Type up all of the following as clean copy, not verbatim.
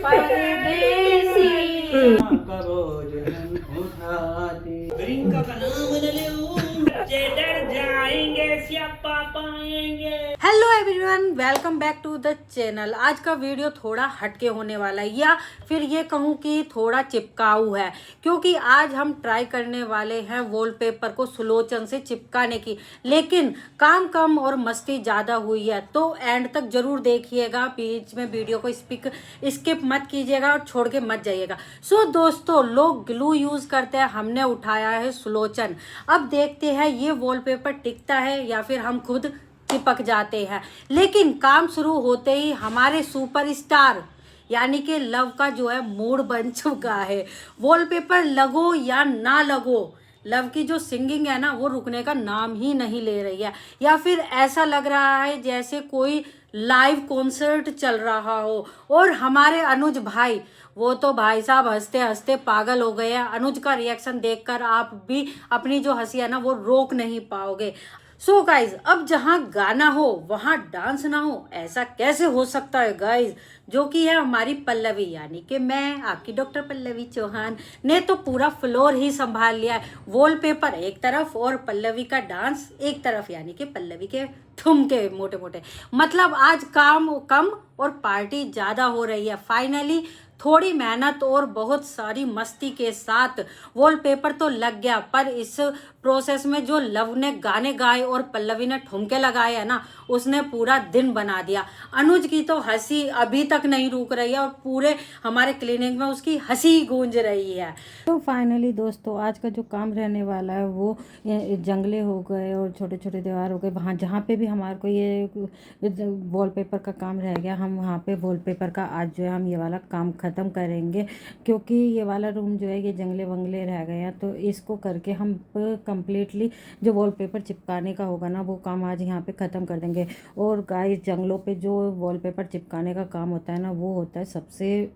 परदेसी करो जहन उठाती रिंका का नाम न लो बच्चे डर जाएंगे स्यापा पाएंगे। Hello everyone, welcome back to the channel. आज का वीडियो थोड़ा हटके होने वाला है, या फिर ये कहूँ कि थोड़ा चिपकाऊ है, क्योंकि आज हम ट्राई करने वाले हैं वॉलपेपर को सुलोचन से चिपकाने की। लेकिन काम कम और मस्ती ज़्यादा हुई है, तो एंड तक जरूर देखिएगा। बीच में वीडियो को स्किप मत कीजिएगा और छोड़ के मत जाइएगा। सो दोस्तों, लोग ग्लू यूज़ करते हैं, हमने उठाया है सुलोचन। अब देखते हैं ये वॉलपेपर टिकता है या फिर हम खुद चिपक जाते हैं। लेकिन काम शुरू होते ही हमारे सुपरस्टार यानी कि लव का जो है मूड बन चुका है। वॉलपेपर लगो या ना लगो, लव की जो सिंगिंग है ना, वो रुकने का नाम ही नहीं ले रही है। या फिर ऐसा लग रहा है जैसे कोई लाइव कॉन्सर्ट चल रहा हो। और हमारे अनुज भाई, वो तो भाई साहब हंसते हंसते पागल हो गए हैं। अनुज का रिएक्शन देखकर आप भी अपनी जो हंसी है ना, वो रोक नहीं पाओगे। सो गाइज, अब जहाँ गाना हो वहाँ डांस ना हो, ऐसा कैसे हो सकता है गाइज? जो कि है हमारी पल्लवी, यानी कि मैं आपकी डॉक्टर पल्लवी चौहान ने तो पूरा फ्लोर ही संभाल लिया है। वॉलपेपर एक तरफ और पल्लवी का डांस एक तरफ, यानी कि पल्लवी के ठुमके मोटे मोटे। मतलब आज काम कम और पार्टी ज़्यादा हो रही है। फाइनली थोड़ी मेहनत और बहुत सारी मस्ती के साथ वॉलपेपर तो लग गया, पर इस प्रोसेस में जो लव ने गाने गाए और पल्लवी ने ठुमके लगाए है ना, उसने पूरा दिन बना दिया। अनुज की तो हंसी अभी तक नहीं रुक रही है और पूरे हमारे क्लिनिक में उसकी हंसी गूंज रही है। तो फाइनली दोस्तों, आज का जो काम रहने वाला है वो जंगले हो गए और छोटे छोटे दीवार हो गए। वहाँ जहाँ पे भी हमारे को ये वॉलपेपर का काम रह गया, हम वहाँ पे वॉलपेपर का आज जो है हम ये वाला काम ख़त्म करेंगे। क्योंकि ये वाला रूम जो है ये जंगले वंगले रह गए हैं, तो इसको करके हम कंप्लीटली जो वॉलपेपर चिपकाने का होगा ना, वो काम आज यहाँ पे ख़त्म कर देंगे। और गाइस, जंगलों पे जो वॉलपेपर चिपकाने का काम होता है ना, वो होता है सबसे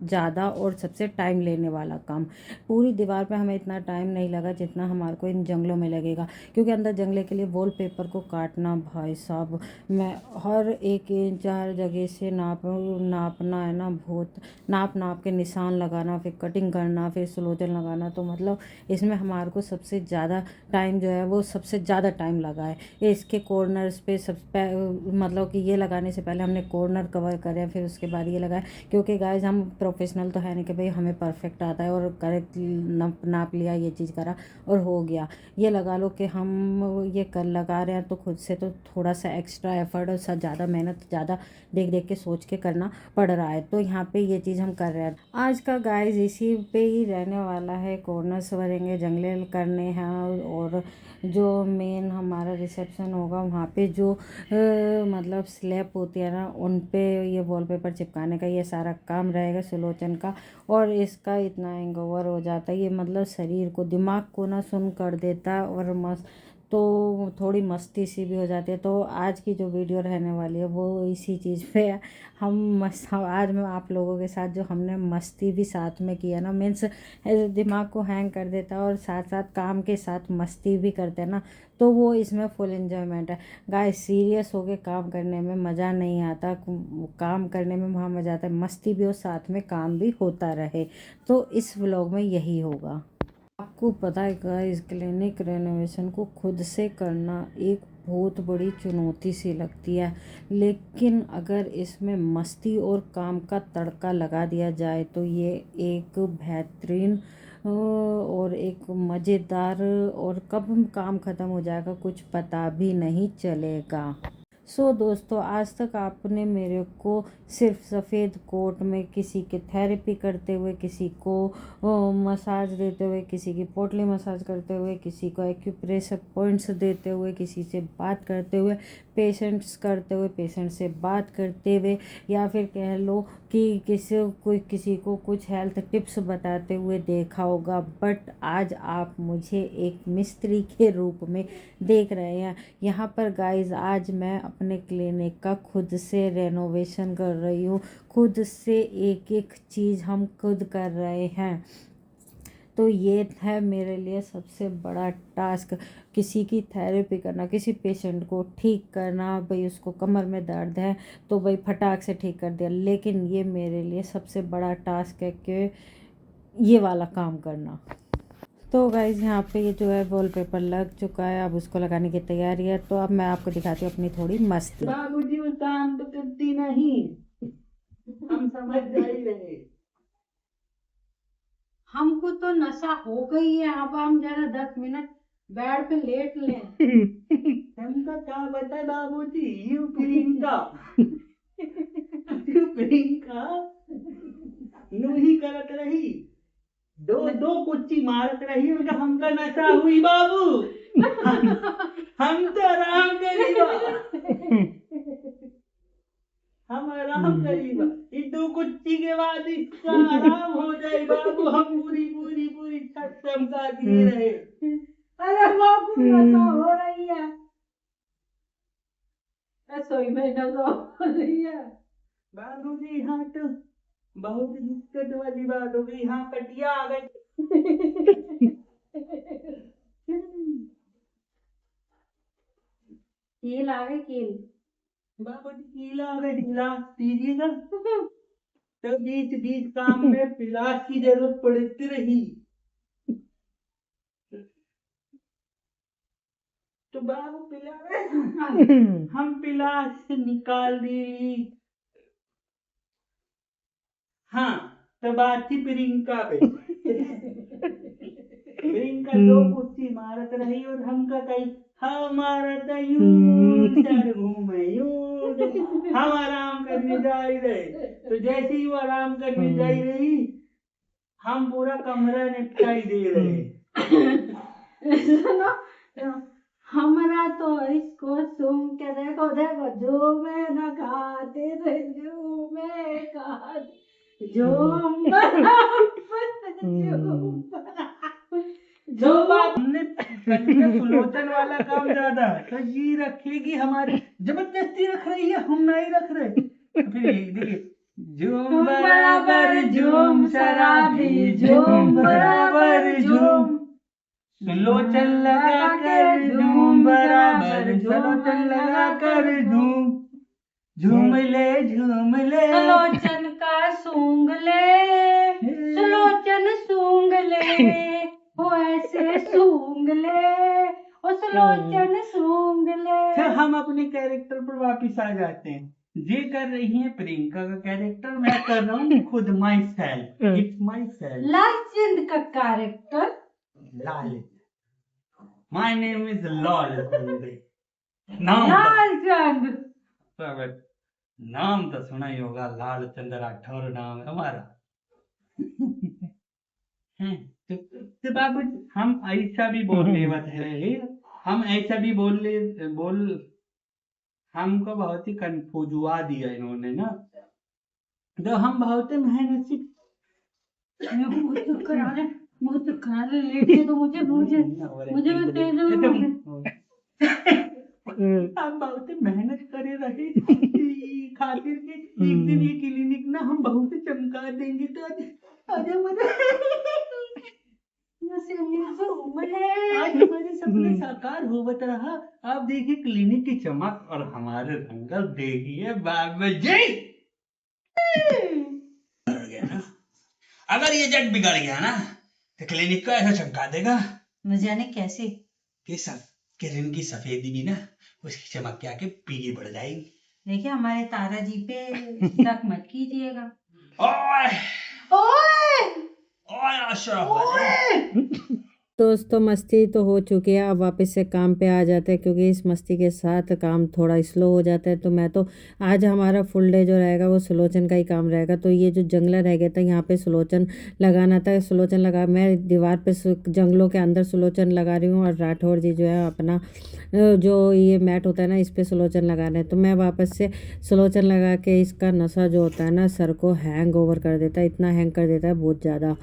ज़्यादा और सबसे टाइम लेने वाला काम। पूरी दीवार पे हमें इतना टाइम नहीं लगा जितना हमारे को इन जंगलों में लगेगा, क्योंकि अंदर जंगले के लिए वॉलपेपर को काटना, भाई साहब, मैं हर एक इंच हर जगह से नापना है ना, बहुत नाप के निशान लगाना, फिर कटिंग करना, फिर स्लोजन लगाना। तो मतलब इसमें हमारे को सबसे ज़्यादा टाइम जो है वो सबसे ज़्यादा टाइम लगा है। ये इसके कॉर्नर्स पे मतलब कि ये लगाने से पहले हमने कॉर्नर कवर करे, फिर उसके बाद ये लगाया। क्योंकि गाइज हम प्रोफेशनल तो है नहीं कि भाई हमें परफेक्ट आता है और करेक्ट नाप लिया, ये चीज़ करा और हो गया। ये लगा लो कि हम ये कर लगा रहे हैं तो खुद से तो थोड़ा सा एक्स्ट्रा एफर्ट और ज़्यादा मेहनत, ज़्यादा देख के सोच के करना पड़ रहा है। तो यहाँ पे ये चीज़ हम कर रहे हैं। आज का गाइज इसी पे ही रहने वाला है। कॉर्नर्स भरेंगे, जंगले करने हैं, और जो मेन हमारा रिसेप्शन होगा वहाँ पे जो मतलब स्लैब होती है ना, उन पे ये वॉलपेपर चिपकाने का ये सारा काम रहेगा सुलोचन का। और इसका इतना हैंगओवर हो जाता है, ये मतलब शरीर को, दिमाग को ना सुन कर देता है, और मस्त तो थोड़ी मस्ती सी भी हो जाती है। तो आज की जो वीडियो रहने वाली है वो इसी चीज़ पे है। आज मैं आप लोगों के साथ जो हमने मस्ती भी साथ में किया ना, मीन्स दिमाग को हैंग कर देता है और साथ साथ काम के साथ मस्ती भी करते हैं ना, तो वो इसमें फुल एंजॉयमेंट है। गाइस, सीरियस होके काम करने में मज़ा नहीं आता। काम करने में वहाँ मज़ा आता है, मस्ती भी हो, साथ में काम भी होता रहे। तो इस व्लॉग में यही होगा। आपको पता है गाइस, क्लिनिक रेनोवेशन को खुद से करना एक बहुत बड़ी चुनौती सी लगती है। लेकिन अगर इसमें मस्ती और काम का तड़का लगा दिया जाए तो ये एक बेहतरीन और एक मज़ेदार, और कब काम ख़त्म हो जाएगा कुछ पता भी नहीं चलेगा। सो दोस्तों, आज तक आपने मेरे को सिर्फ सफ़ेद कोट में किसी के थेरेपी करते हुए, किसी को मसाज देते हुए, किसी की पोटली मसाज करते हुए, किसी को एक्यूप्रेशर पॉइंट्स देते हुए, किसी से बात करते हुए, पेशेंट से बात करते हुए, या फिर कह लो कि किसी को कुछ हेल्थ टिप्स बताते हुए देखा होगा। बट आज आप मुझे एक मिस्त्री के रूप में देख रहे हैं। यहाँ पर गाइज, आज मैं अपने क्लिनिक का खुद से रेनोवेशन कर रही हूँ। खुद से एक एक चीज़ हम खुद कर रहे हैं। तो ये है मेरे लिए सबसे बड़ा टास्क, किसी की थेरेपी करना, किसी पेशेंट को ठीक करना। भाई उसको कमर में दर्द है तो भाई फटाक से ठीक कर दिया, लेकिन ये मेरे लिए सबसे बड़ा टास्क है कि ये वाला काम करना। तो गाइज यहाँ पे ये जो है वॉलपेपर लग चुका है, अब उसको लगाने की तैयारी है। तो अब मैं आपको दिखाती हूँ अपनी थोड़ी मस्ती। बाबूजी वो काम तो करती नहीं, हम समझ जाई रहे। हमको तो नशा हो गई है, अब हम जरा 10 मिनट बेड पे लेट लें। हमका क्या बता बाबूजी, यू प्रियंका यू प्रियंका यूं ही करत रही, दो दो कुच्ची मारत रही, उनका हमका नशा हुई बाबू। हम तो आराम करीबा, हम आराम करीबा, ये दो कुच्ची के बाद इसका आराम हो जाए बाबू। हम पूरी पूरी पूरी छत चमका दिए रहे। अरे बाबू नशा हो रही है, रसोई में नशा हो रही है। बाबूजी यहाँ तो बहुत दिक्कत वाली बात हो गई, यहाँ कटिया आ गई। कील आ गई, कील। बाबूजी कीला आ गई, गिलास दीजिएगा। तो बीच बीच काम में पिलास की जरूरत पड़ती रही। तो बाबू पिला हम पिलास से निकाल दी। हाँ, तो बात थी प्रियंका पे। प्रियंका दो कुर्सी मारत रही और हमका कही हमारा तो यूं सर घूमे यूं। हम आराम करने जा ही रहे, तो जैसे ही वो आराम करने जा ही रही, हम पूरा कमरा निपटाई दे रहे। सुनो, हमारा तो इसको सुन के देखो देखो, जो मैं न खाते थे, जो मैं खाते, जो बात हमने सुलोचन वाला काम ज्यादा तो जी रखेगी हमारी, जबरदस्ती रख रही है, हम नहीं रख रहे। फिर ये देखिए, झूम बराबर झूम शराबी, झूम बराबर झूम, सुलोचन लगा कर झूम बराबर, सुलोचन लगा कर झूम, झूम ले झूम ले। सुलोचन का सूंघ ले, सुलोचन सूंघ ले, वो ऐसे सूंघ ले, वो सुलोचन सूंघ ले। फिर हम अपने कैरेक्टर पर वापिस आ जाते हैं। ये कर रही है प्रियंका का कैरेक्टर, मैं कर रहा हूँ खुद myself, it's myself. Lalchand का character, Lal, my name is Lal. नाम लालचंद, नाम तो सुना ही होगा, लाल चंद्र राठौर नाम है हमारा। तो बाबू हम ऐसा भी बोलने रहे, हम ऐसा भी बोल हमको बहुत ही कंफ्यूज हुआ दिया इन्होंने ना। तो हम बहुत मेहनत से हम बहुत मेहनत करे रहे खातिर के एक दिन ये क्लिनिक ना हम बहुत चमका देंगे। तो आज हमारे सपने साकार होवत रहा। आप देखिए क्लिनिक की चमक और हमारे रंगल देखिए बाबा जी। अगर ये जग बिगड़ गया ना तो क्लिनिक को ऐसा चमका देगा, न जाने कैसे, कि रिन की सफेदी भी ना उसकी चमक के आके पीली पड़ जाएगी। देखिए हमारे तारा जी पे शक मत कीजिएगा। ओए ओए ओए अशरफ, दोस्तों मस्ती तो हो चुकी है, अब वापस से काम पे आ जाते हैं, क्योंकि इस मस्ती के साथ काम थोड़ा स्लो हो जाता है। तो मैं तो आज हमारा फुल डे जो रहेगा वो सुलोचन का ही काम रहेगा। तो ये जो जंगला रह गया था यहाँ पे सुलोचन लगाना था, सुलोचन लगा, मैं दीवार पे जंगलों के अंदर सुलोचन लगा रही हूँ, और राठौर जी जो है अपना जो ये मैट होता है ना इस पर सुलोचन लगाना है। तो मैं वापस से सुलोचन लगा के, इसका नशा जो होता है ना सर को हैंग ओवर कर देता है, इतना हैंग कर देता है बहुत ज़्यादा।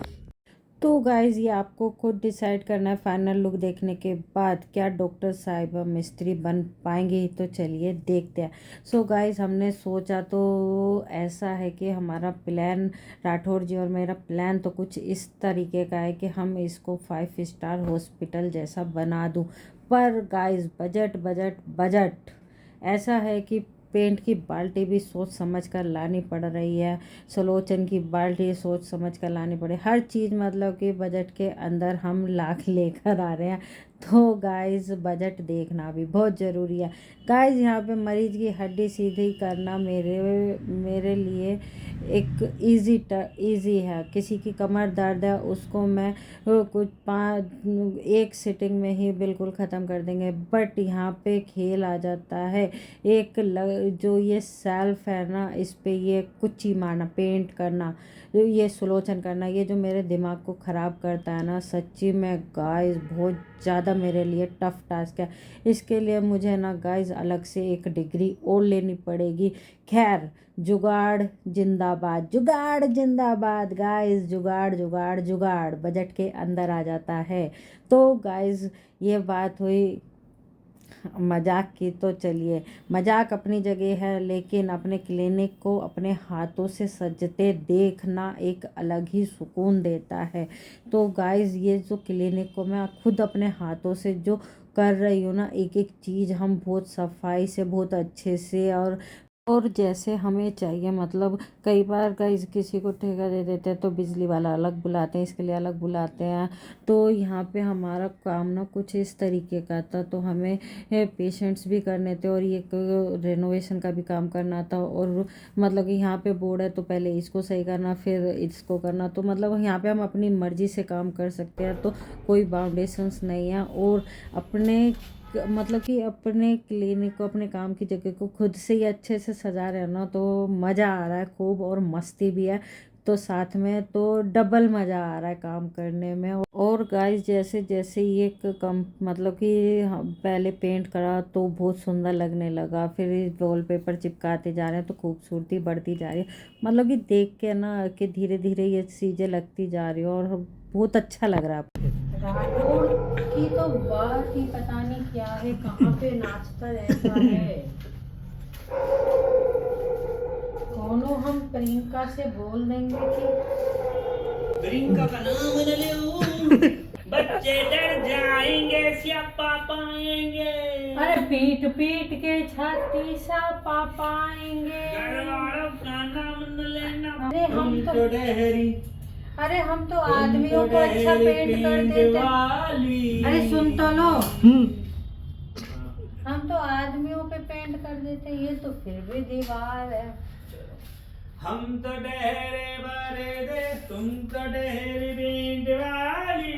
तो गाइज़ ये आपको खुद डिसाइड करना है फाइनल लुक देखने के बाद, क्या डॉक्टर साहिबा मिस्त्री बन पाएंगी। तो चलिए देखते हैं। सो गाइज़ हमने सोचा तो ऐसा है कि हमारा प्लान, राठौर जी और मेरा प्लान तो कुछ इस तरीके का है कि हम इसको 5 स्टार हॉस्पिटल जैसा बना दूं। पर गाइज़ बजट बजट बजट ऐसा है कि पेंट की बाल्टी भी सोच समझ कर लानी पड़ रही है, सलोचन की बाल्टी सोच समझ कर लानी पड़े, हर चीज़ मतलब कि बजट के अंदर हम लाख लेकर आ रहे हैं। तो गाइस बजट देखना भी बहुत ज़रूरी है। गाइस यहाँ पे मरीज की हड्डी सीधी करना मेरे लिए एक इजी है। किसी की कमर दर्द है उसको मैं एक सिटिंग में ही बिल्कुल ख़त्म कर देंगे। बट यहाँ पे खेल आ जाता है, जो ये सेल्फ है ना, इस पे ये कुछ ही मारना, पेंट करना, ये सुलोचन करना, ये जो मेरे दिमाग को ख़राब करता है ना, सच्ची में गाइस बहुत ज़्यादा मेरे लिए टफ टास्क है। इसके लिए मुझे ना गाइस अलग से एक डिग्री और लेनी पड़ेगी। खैर जुगाड़ जिंदाबाद, जुगाड़ जिंदाबाद गाइस, जुगाड़ जुगाड़ जुगाड़ बजट के अंदर आ जाता है। तो गाइस ये बात हुई मजाक की। तो चलिए मजाक अपनी जगह है, लेकिन अपने क्लिनिक को अपने हाथों से सजते देखना एक अलग ही सुकून देता है। तो गाइस ये जो क्लिनिक को मैं खुद अपने हाथों से जो कर रही हूँ ना, एक एक चीज़ हम बहुत सफाई से, बहुत अच्छे से और जैसे हमें चाहिए। मतलब कई बार गाइस किसी को ठेका दे देते हैं तो बिजली वाला अलग बुलाते हैं, इसके लिए अलग बुलाते हैं। तो यहाँ पे हमारा काम ना कुछ इस तरीके का था, तो हमें पेशेंट्स भी करने थे और ये रेनोवेशन का भी काम करना था। और मतलब कि यहाँ पे बोर्ड है तो पहले इसको सही करना, फिर इसको करना। तो मतलब यहाँ पे हम अपनी मर्जी से काम कर सकते हैं, तो कोई बाउंडेशंस नहीं है। और मतलब कि अपने क्लिनिक को, अपने काम की जगह को खुद से ही अच्छे से सजा रहे हैं ना, तो मज़ा आ रहा है खूब, और मस्ती भी है। तो साथ में तो डबल मज़ा आ रहा है काम करने में। और गाइस जैसे जैसे ये कम मतलब कि पहले पेंट करा तो बहुत सुंदर लगने लगा, फिर वॉलपेपर चिपकाते जा रहे हैं तो खूबसूरती बढ़ती जा रही है। मतलब कि देख के ना कि धीरे धीरे ये चीज़ें लगती जा रही है और बहुत अच्छा लग रहा है। राठौर की तो बात ही पता नहीं क्या है, कहाँ पे नाचता रहता है। कौनो हम प्रियंका से बोल देंगे कि प्रियंका का नाम न लो, बच्चे डर जाएंगे स्यापा पाएंगे। अरे पीट पीट के छाती सा पाएंगे। घर वालों का नाम न लेना। अरे हम तो आदमियों को अच्छा पेंट कर देते। अरे सुन तो लो, हम तो आदमियों पे पेंट कर देते, ये तो फिर भी दीवार है। हम तो डहरे बारे दे, तुम तो डहरी पेंट वाली,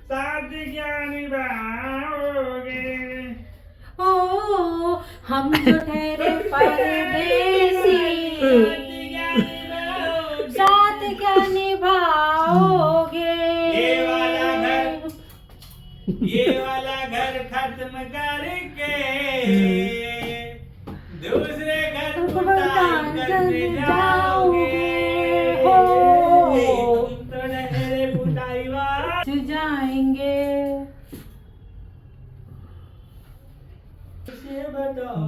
साथ क्या निभाओगे। ओ हम जो ठहरे परदेसी, साथ क्या निभाओगे। ये वाला घर खत्म करके दूसरे घर पुताई करने जाओगे। तुम तो डहरे पुताई वाली जाएंगे। बताओ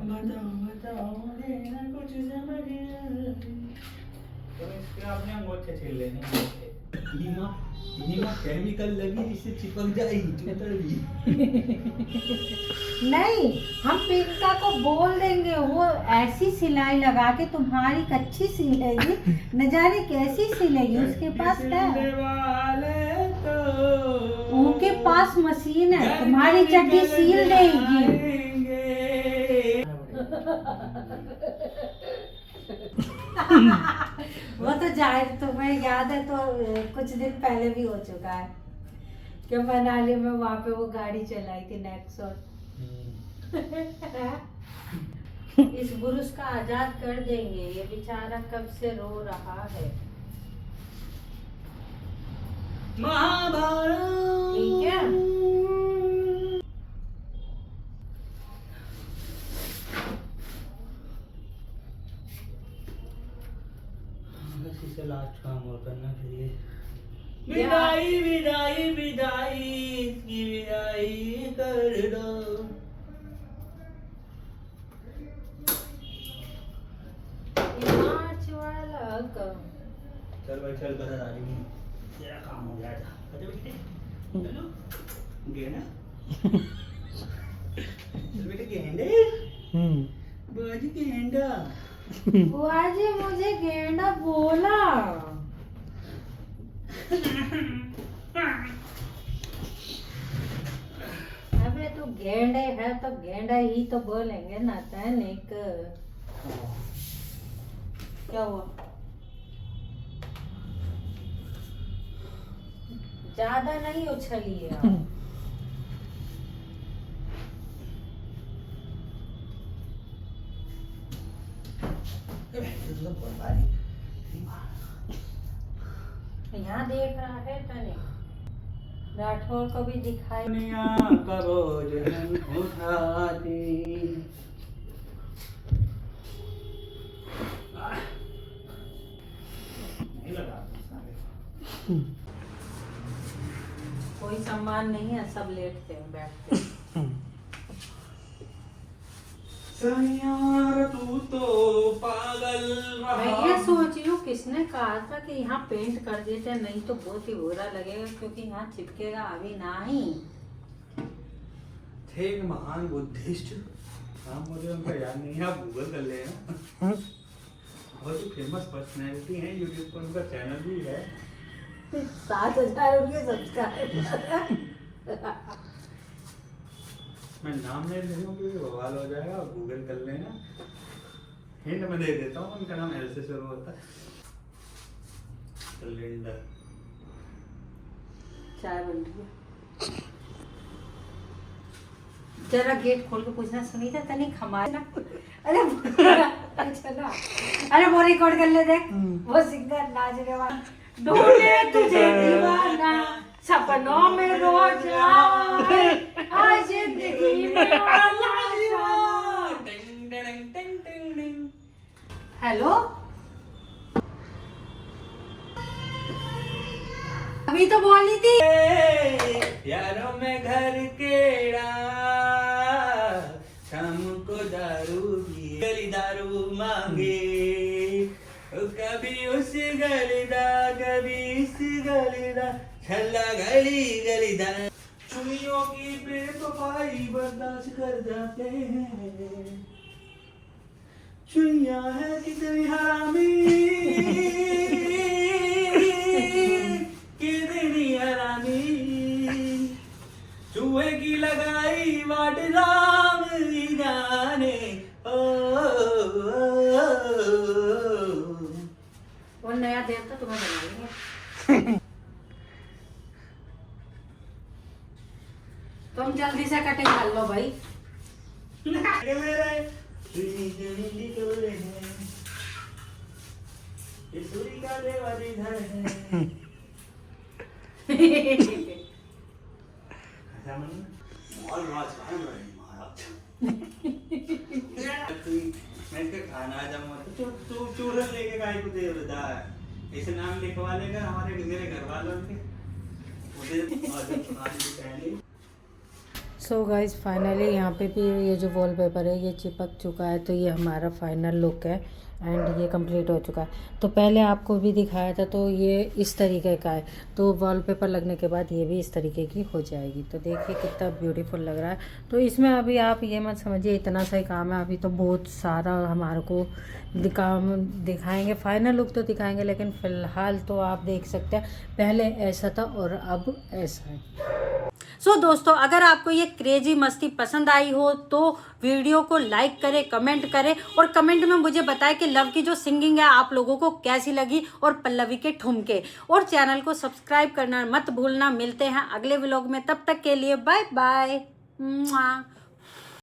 बताओ बताओ, देना कुछ समझ तो इसके आपने अंगूठे छील लेने। हीमा केमिकल लगी जिससे चिपक जाएगी चूतर भी। नहीं, हम प्रियंका को बोल देंगे, वो ऐसी सिलाई लगा के तुम्हारी कच्ची सिलेगी, न जाने कैसी सिलेगी। उसके पास है, उनके पास मशीन है, तुम्हारी चड्डी सील देगी। वो तो जाहिर, तुम्हें याद है तो कुछ दिन पहले भी हो चुका है कि मनाली में वहाँ पे वो गाड़ी चलाई थी नेक्सॉन। इस बुरुस का आजाद कर देंगे, ये बेचारा कब से रो रहा है। महाभारत ठीक है, इसी से लास्ट काम और करना चाहिए। विदाई विदाई विदाई इसकी विदाई कर दो। चल भाई चल घर आ रही हूँ, तेरा काम हो जाएगा। अच्छा बेटे चलो गेंडा चल बेटे गेंडे बाजी गेंडा। बुआ जी मुझे गेंडा बोला। अबे तो गेंडे है तो गेंडा ही तो बोलेंगे ना तनिक। क्या हुआ? ज्यादा नहीं उछलिए आप। यहाँ देख रहा है तनिक, राठौर को भी दिखाई। दुनिया का बोझ हम उठाती। नहीं लगा कोई सम्मान नहीं है, सब लेटते हैं बैठते हैं। यार तू तो पागल रहा। मैं ये सोच रही हूँ किसने कहा था कि यहाँ पेंट कर देते, नहीं तो बहुत ही बुरा लगेगा क्योंकि यहाँ चिपकेगा अभी नहीं। थे एक महान बुद्धिस्ट, नाम मुझे उनका याद नहीं है, आप गूगल कर लेना। बहुत ही फेमस पर्सनैलिटी है, यूट्यूब पर उनका चैनल भी है। 7,000 उनके सब्सक्राइबर। मैं नाम नहीं ले लूँ क्योंकि बवाल हो जाएगा, आप गूगल कर लेना। हिंट मैं दे देता हूँ, उनका नाम एल से शुरू होता है। कैलेंडर। चाय बन रही है। जरा गेट खोल के पूछना सुनीता तनिक हमारे ना। अरे चलो, अरे वो रिकॉर्ड कर ले देख, वो सिंगर नाचने वाला। ढूंढे तुझे दीवाना सपनों में रोज आए, आज जिंदगी में हेलो, अभी तो बोली थी यारों में घर केड़ा, शाम को दारू भी गली दारू मांगे, कभी उस गलीदा कभी इस गलीदा, छल्ला गली गलीदा। चुनियों की बेवफाई बर्दाश्त कर जाते हैं, चुनिया है कितनी हरामी, कितनी हरामी, चूहे की लगाई वाट राम ही जाने। वो नया देवता तुम्हें बना लेंगे। तुम जल्दी से कटिंग कर लो भाई। सूरी का देवा जिधर है। मैं इसका खाना आ जाऊंगा तो तू चूरन लेके गाय को दे देता है, ऐसे नाम लिखवा लेगा हमारे मेरे घर वालों के। सो गाइज फाइनली यहाँ पे भी ये जो वॉलपेपर है ये चिपक चुका है, तो ये हमारा फाइनल लुक है एंड ये कंप्लीट हो चुका है। तो पहले आपको भी दिखाया था तो ये इस तरीके का है, तो वॉलपेपर लगने के बाद ये भी इस तरीके की हो जाएगी। तो देखिए कितना ब्यूटीफुल लग रहा है। तो इसमें अभी आप ये मत समझिए इतना सा ही काम है, अभी तो बहुत सारा हमारे को दिखाएंगे, फाइनल लुक तो दिखाएंगे, लेकिन फ़िलहाल तो आप देख सकते हैं पहले ऐसा था और अब ऐसा है। सो दोस्तों, अगर आपको ये क्रेजी मस्ती पसंद आई हो तो वीडियो को लाइक करें, कमेंट करें और कमेंट में मुझे बताएं कि लव की जो सिंगिंग है आप लोगों को कैसी लगी और पल्लवी के ठुमके, और चैनल को सब्सक्राइब करना मत भूलना। मिलते हैं अगले व्लॉग में, तब तक के लिए बाय बाय।